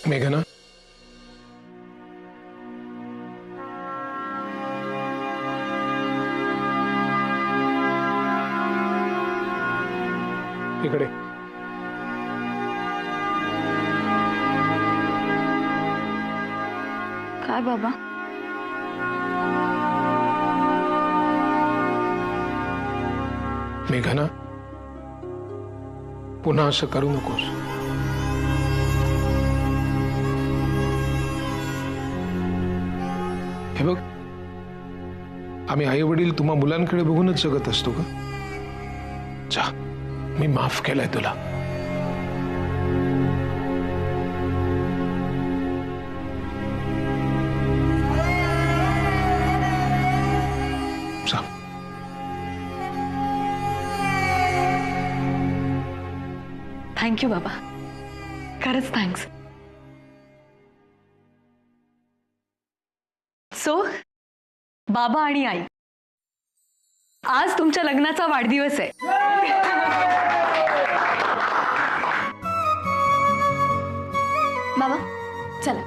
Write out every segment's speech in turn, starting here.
मेघना, इकडे. काय बाबा? मेघना, पुन्हा असं करू नकोस. हे बघ, आम्ही आई वडील तुम्हा मुलांकडे बघूनच जगत असतो का? जा, मी माफ केलंय तुला. जा. थँक्यू बाबा, खरंच थँक्स. सो बाबा आणि आई, आज तुमच्या लग्नाचा वाढदिवस आहे. बाबा चला.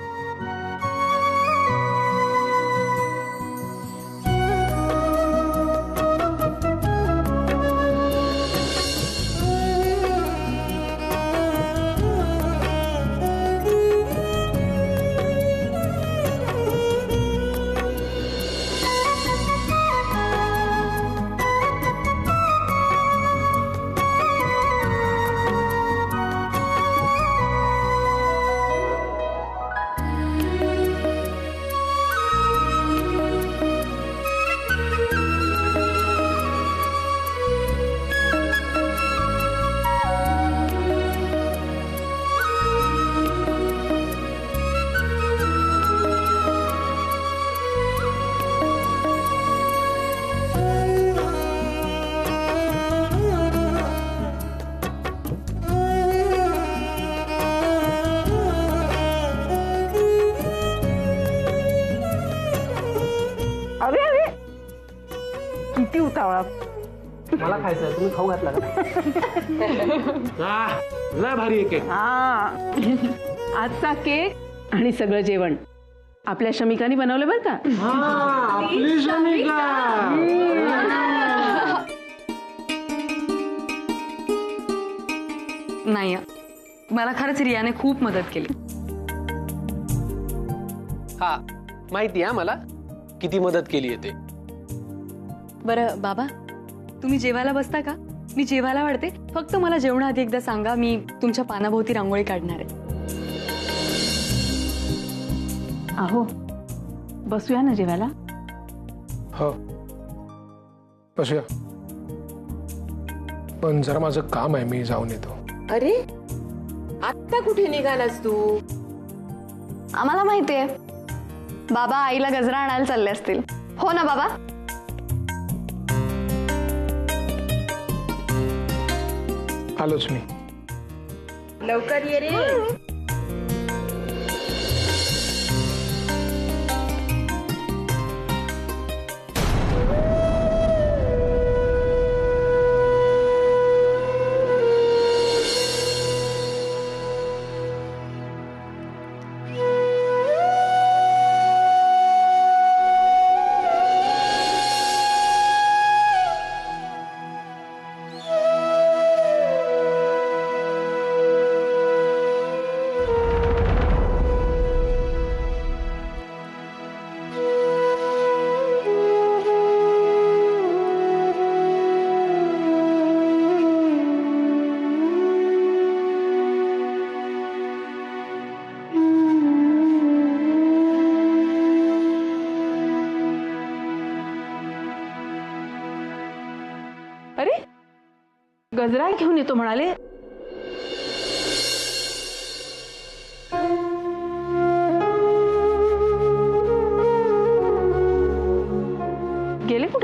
अरे अरे किती उतावळा. मला खायचं, तुम्ही खाऊ घातला का? लय भारी केक. हा, आजचा केक आणि सगळं जेवण आपल्या शमिकाने बनवलं बरं का? आपली शमिका. नाही, मला खरंच रियाने खूप मदत केली. हा, माहिती आहे मला किती मदत केली आहे ते. बरं बाबा, तुम्ही जेवायला बसता का? मी जेवायला वाढते, फक्त मला जेवणाआधी एकदा सांगा, मी तुमच्या पानाभोवती रांगोळी काढणार आहे. अहो, बसूया ना जेवायला? हो, बसूया. पण जरा माझं काम आहे, मी जाऊन येतो. अरे आत्ता कुठे निघालास तू? आम्हाला माहितीये, बाबा आईला गजरा आणायला चालले असतील. हो ना बाबा? आलोच मी. लवकर ये रे. अरे गजरा घेऊन येतो म्हणाले.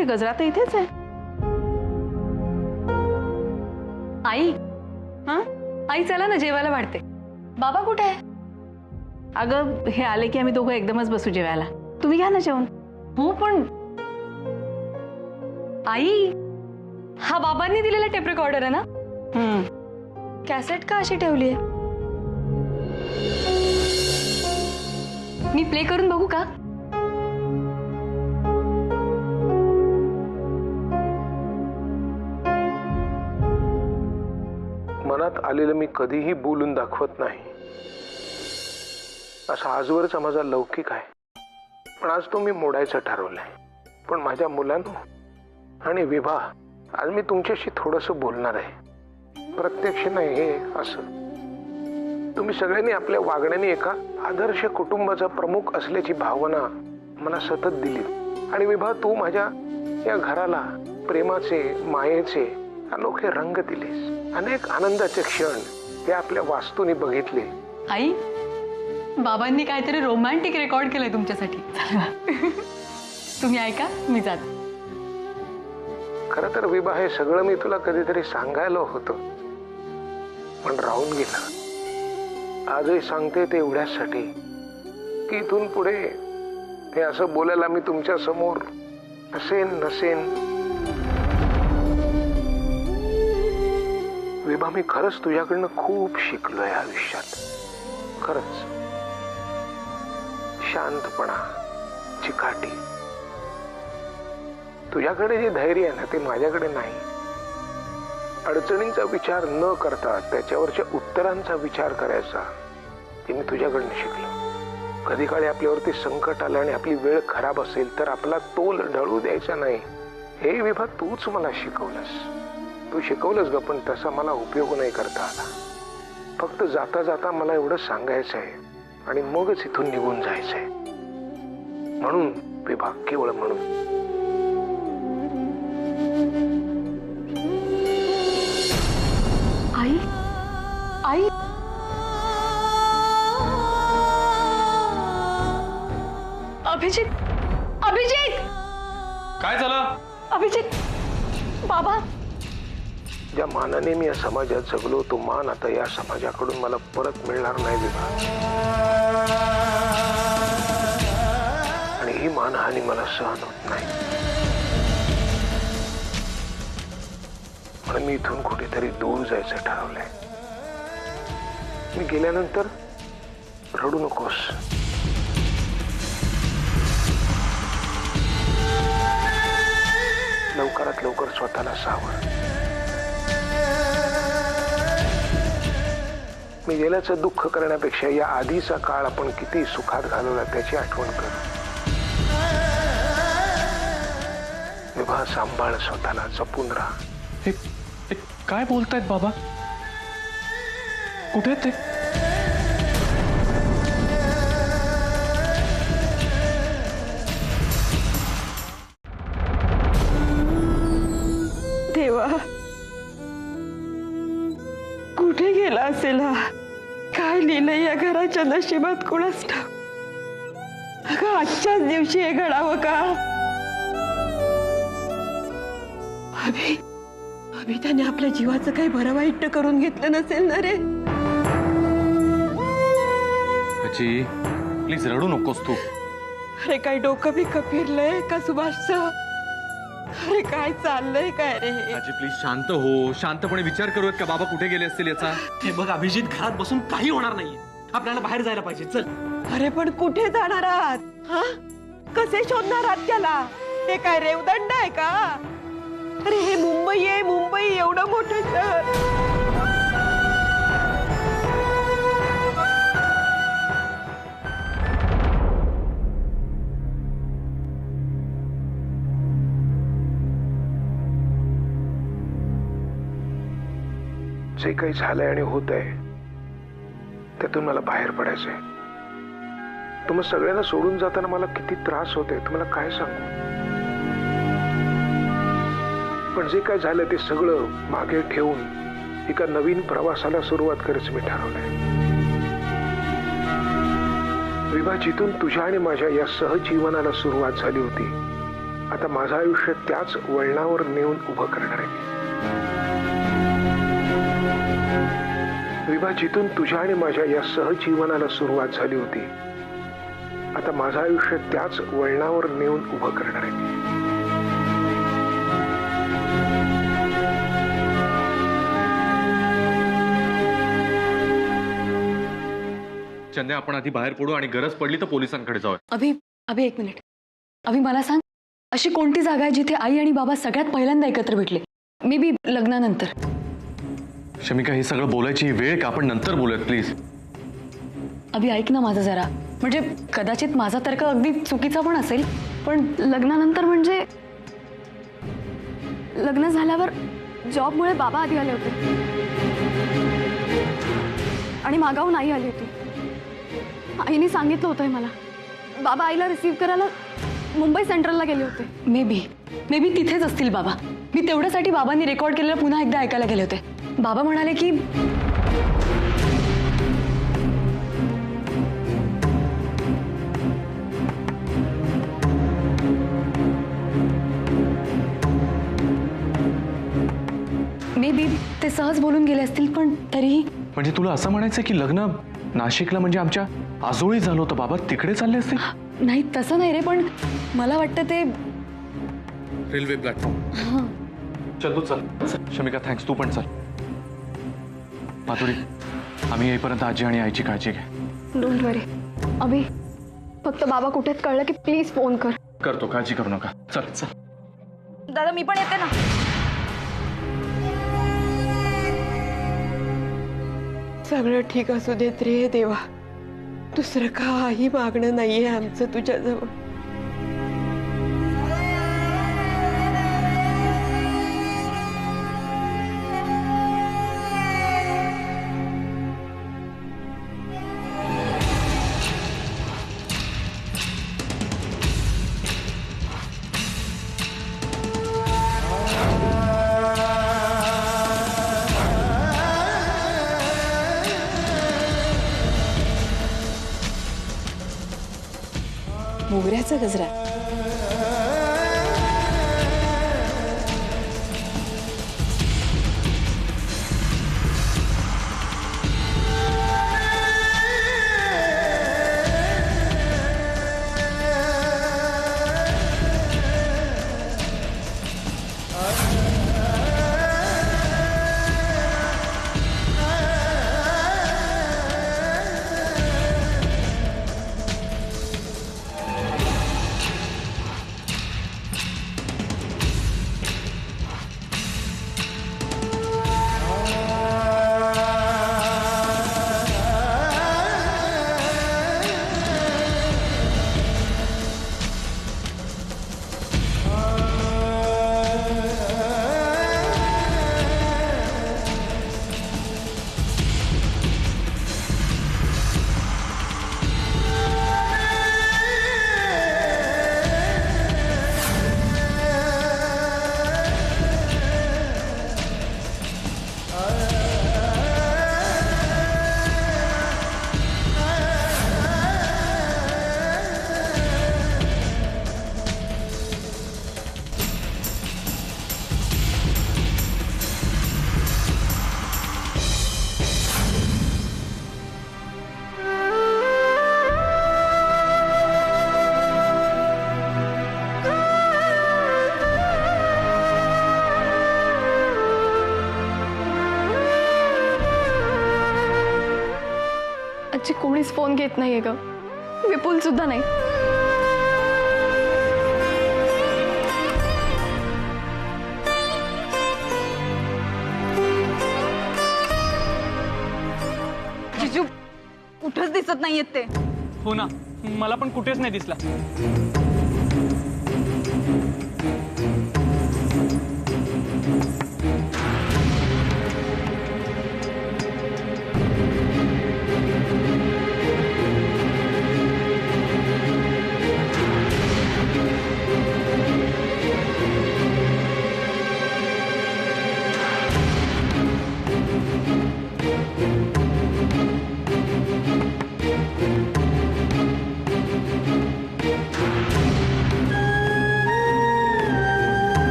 कुठे? गजरा तर इथेच आहे. आई हा? आई चला ना, जेवायला वाढते. बाबा कुठे आहे? अगं हे आले की आम्ही दोघं एकदमच बसू जेवायला. तुम्ही घ्या ना जेवण. हो पण आई, हा बाबांनी दिलेला टेप रेकॉर्डर आहे ना? कॅसेट का अशी ठेवली आहे? मी प्ले करून बघू का? मनात आलेलं मी कधीही बोलून दाखवत नाही, असा आजवरचा माझा लौकिक आहे. पण आज तो मी मोडायचं ठरवलंय. पण माझ्या मुलांनो आणि विभा, आज मी तुमच्याशी थोडंसं बोलणार आहे. प्रत्यक्ष नाही, हे असं. तुम्ही सगळ्यांनी आपल्या वागण्याने एका आदर्श कुटुंबाचा प्रमुख असल्याची भावना मला सतत दिली. आणि विभा, तू माझ्या या घराला प्रेमाचे, मायेचे अनोखे रंग दिलेस. अनेक आनंदाचे क्षण हे आपल्या वास्तूने बघितले. आई, बाबांनी काहीतरी रोमॅन्टिक रेकॉर्ड केलंय तुमच्यासाठी. तुम्ही ऐका, मी जाते. खरं तर विभा, हे सगळं मी तुला कधीतरी सांगायला होतं, पण राहून गेलं. आजही सांगते ते एवढ्यासाठी की इथून पुढे हे असं बोलायला मी तुमच्या समोर असेन नसेन. विभा, मी खरंच तुझ्याकडनं खूप शिकलोय आयुष्यात. खरंच. शांतपणा, चिकाटी. तुझ्याकडे जे धैर्य आहे ना, ते माझ्याकडे नाही. अडचणींचा विचार न करता त्याच्यावरच्या उत्तरांचा विचार करायचा, ते मी तुझ्याकडनं शिकलो. कधी काळी आपल्यावरती संकट आलं आणि आपली वेळ खराब असेल तर आपला तोल ढळू द्यायचा नाही. हे विभा, तूच मला शिकवलंस. तू शिकवलंस ग, पण तसा मला उपयोग नाही करता आला. फक्त जाता जाता मला एवढं सांगायचं आहे आणि मगच इथून निघून जायचंय. म्हणून विभा, केवळ म्हणून. आई, आई, अभिजित, अभिजित, काय झालं? अभिजित, बाबा. ज्या मानाने मी या समाजात जगलो, तो मान आता या समाजाकडून मला परत मिळणार नाही विभा. आणि ही मानहानी मला सहन होत नाही. म्हणून मी इथून कुठेतरी दूर जायचं ठरवलंय. मी गेल्यानंतर रडू नकोस. लवकरात लवकर स्वतःला सावर. मी गेल्याचं दुःख करण्यापेक्षा या आधीचा काळ आपण किती सुखात घालवला त्याची आठवण कर. विभा, सांभाळ स्वतःला, जपून राहा. हे काय बोलतायत बाबा? कुठे ते? देवा, कुठे गेला असेल हा? काय लिहिलं या घराच्या नशिबात कोणाच ठाऊक. अगं, आजच्याच दिवशी हे घडावं का? अभि त्याने आपल्या जीवाचं काही बरं वाईट करून घेतलं नसेल ना रे? अजी, प्लीज रडू नकोस तू. अरे काय डोकं बिकं फिरलंय का सुभाषचं? अरे काय चाललंय काय रे? अजी प्लीज शांत हो. शांतपणे विचार करूयात का बाबा कुठे गेले असतील याचा. हे बघ अभिजित, घरात बसून काही होणार नाहीये. आपल्याला बाहेर जायला पाहिजे. चल. अरे पण कुठे जाणार आहात? हा? कसे शोधणार आहात त्याला? हे काय रेवदंड आहे का? अरे हे मुंबई आहे, मुंबई एवढं मोठं शहर. जे काही झालंय आणि होत आहे त्यातून मला बाहेर पडायचंय. तुम्हा सगळ्यांना सोडून जाताना मला किती त्रास होतोय तुम्हाला काय सांगू. पण जे काय झालं ते सगळं मागे ठेवून एका नवीन प्रवासाला सुरुवात करायचं मी ठरवलंय. विभा, जिथून तुझ्या आणि माझ्या या सहजीवनाला सुरुवात झाली होती आता माझं आयुष्य त्याच वळणावर नेऊन उभं करणार आहे मी. विभा, जिथून तुझ्या आणि माझ्या या सहजीवनाला सुरुवात झाली होती, आता माझं आयुष्य त्याच वळणावर नेऊन उभं करणार आहे मी. चंद्या, आपण आधी बाहेर पडू आणि गरज पडली तर पोलिसांकडे जाऊया. अभि अभि एक मिनिट. अभि मला सांग, अशी कोणती जागा आहे जिथे आई आणि बाबा सगळ्यात पहिल्यांदा एकत्र भेटले? मे बी लग्नानंतर. शमिका, हे सगळं बोलायची वेळ का? आपण नंतर बोलूयात प्लीज. अभि ऐक ना माझं जरा. म्हणजे कदाचित माझा तर्क अगदी चुकीचा पण असेल, पण लग्नानंतर म्हणजे लग्न झाल्यावर जॉबमुळे बाबा आधी आले होते आणि मागाहून आई आली होती. आईने सांगितलं होतं मला. बाबा आईला रिसीव्ह करायला मुंबई सेंट्रलला गेले होते. मे बी तिथेच असतील बाबा. मी तेवढ्यासाठी बाबांनी रेकॉर्ड केलेलं पुन्हा एकदा ऐकायला गेले होते. बाबा म्हणाले की मे बी ते सहज बोलून गेले असतील, पण तरीही. म्हणजे तुला असं म्हणायचं की लग्न नाशिकला म्हणजे आमच्या आजोळी झालं होतं, बाबा तिकडे चालले असतील? नाही तसं नाही रे, पण मला वाटतं ते रेल्वे प्लॅटफॉर्म. चल तू चल. शमिका थँक्स, तू पण चल. माधुरी, आम्ही येईपर्यंत आजी आणि आईची काळजी घे. डोंट वरी. अभि, फक्त बाबा कुठेच कळलं की प्लीज फोन कर. करतो, काळजी करू नका. चल चल. दादा मी पण येते ना. सगळं ठीक असू देत रे देवा. दुसरं काही मागणं नाहीये आमचं तुझ्याजवळ. मोगऱ्याचा गजरा. आजी कोणीच फोन घेत नाहीये ग. विपुल सुद्धा नाही. जिजू कुठंच दिसत नाहीयेत ते. हो ना, मला पण कुठेच नाही दिसला.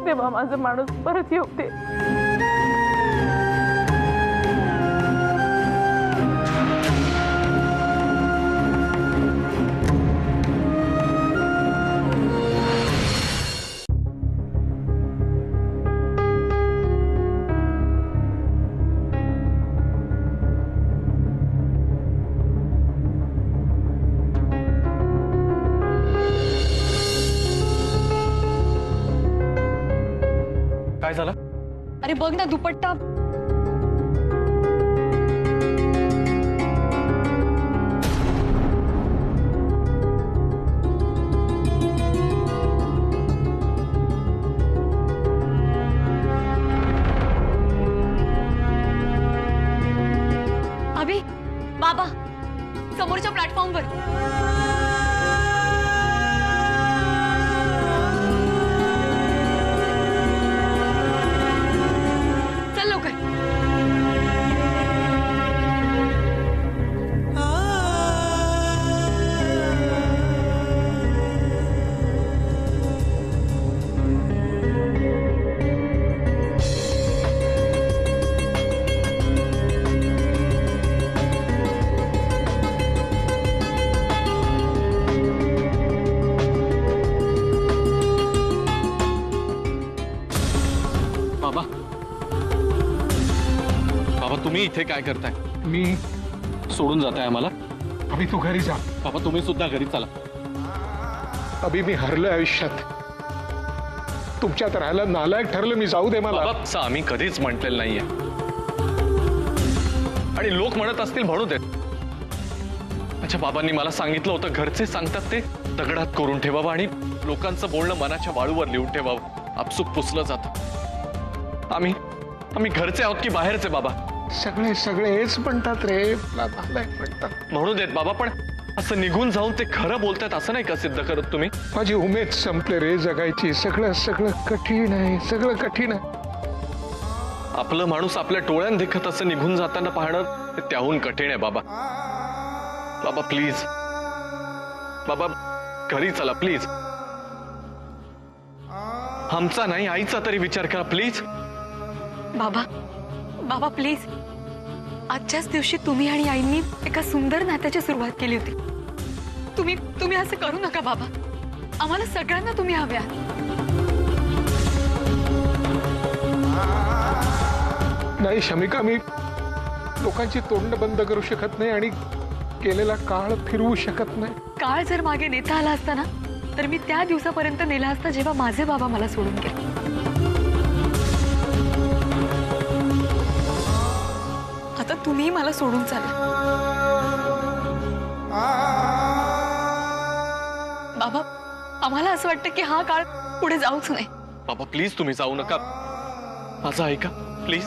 तेव्हा माझं माणूस परत येऊ दे. काय झालं? अरे बघ ना दुपट्टा. अभि, बाबा समोरच्या प्लॅटफॉर्मवर. चल लवकर. बाबा, बाबा तुम्ही इथे काय करताय? मी सोडून जाताय आम्हाला? अभि तू घरी जा. बाबा तुम्ही सुद्धा घरी चला. अभि मी हरलोय आयुष्यात. तुमच्यात राहायला नालायक ठरलं मी. जाऊ दे मला. बाबा तसं आम्ही कधीच म्हटलेलं नाहीये आणि लोक म्हणत असतील म्हणू देत. अच्छा बाबांनी मला सांगितलं होतं घरचे सांगतात ते दगडात करून ठेवावं आणि लोकांचं बोलणं मनाच्या वाळूवर लिहून ठेवावं. आपसूक पुसलं जातं. आम्ही घरचे आहोत की बाहेरचे बाबा? सगळे हेच म्हणतात रे. मला नालायक म्हणतात. म्हणू देत बाबा, पण असं निघून जाऊन ते खरं बोलतात असं नाही का सिद्ध करत तुम्ही? माझी उमेद संपले रे जगायची. सगळं कठीण आहे. सगळं कठीण आहे. आपलं माणूस आपल्या टोळ्यात देखत असं निघून जाताना पाहणं ते त्याहून कठीण आहे बाबा. बाबा प्लीज, बाबा घरी चला प्लीज. आमचा नाही आईचा तरी विचार करा प्लीज. बाबा प्लीज. आजच्याच दिवशी तुम्ही आणि आईंनी एका सुंदर नात्याची सुरुवात केली होती. तुम्ही असं करू नका बाबा. आम्हाला सगळ्यांना तुम्ही हवे आहात. नाही शमिका, मी लोकांची तोंड बंद करू शकत नाही आणि केलेला काळ फिरवू शकत नाही. काळ जर मागे नेता आला असता ना तर मी त्या दिवसापर्यंत नेला असता जेव्हा माझे बाबा मला सोडून गेले. आता तुम्ही मला सोडून चाला. बाबा आम्हाला असं वाटतं की हा काळ पुढे जाऊच नाही. बाबा प्लीज तुम्ही जाऊ नका. माझं ऐका प्लीज.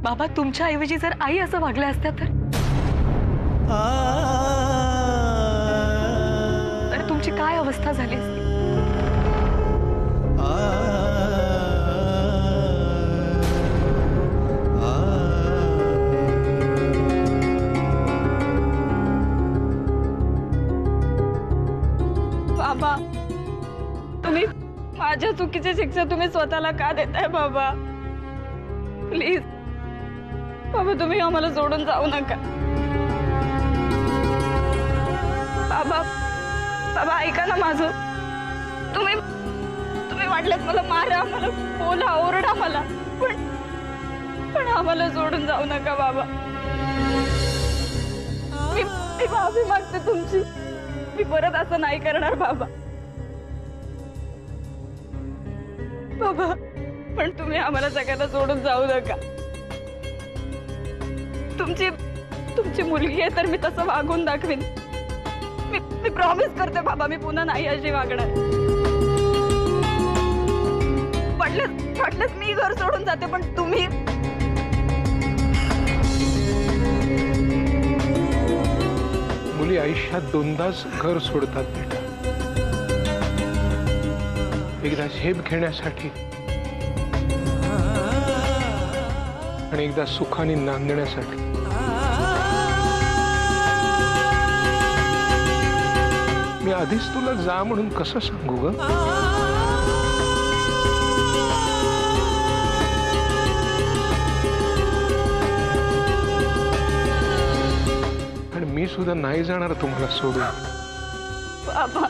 बाबा तुमच्या ऐवजी जर आई असं वागल्या असत्या तर तुमची काय अवस्था झाली असती? बाबा तुम्ही माझ्या चुकीची शिक्षा तुम्ही स्वतःला का देताय बाबा? प्लीज बाबा तुम्ही आम्हाला सोडून जाऊ नका. बाबा ऐका ना माझं. तुम्ही वाटल्यास मला मारा, मला बोला, ओरडा मला, पण आम्हाला सोडून जाऊ नका बाबा. मी माफी मागते तुमची. मी परत असं नाही करणार बाबा. पण तुम्ही आम्हाला सगळ्यांना सोडून जाऊ नका. तुमची मुलगी आहे तर मी तसं वागून दाखवीन. मी प्रॉमिस करते बाबा, मी पुन्हा नाही अशी वागणार. वाटलंच मी घर सोडून जाते, पण तुम्ही मुली आयुष्यात दोनदाच घर सोडतात बेटा. एकदा झेप घेण्यासाठी आणि एकदा सुखाने नांदण्यासाठी. मी आधीच तुला जा म्हणून कसं सांगू ग? आणि मी सुद्धा नाही जाणार तुम्हाला सोडून. बाबा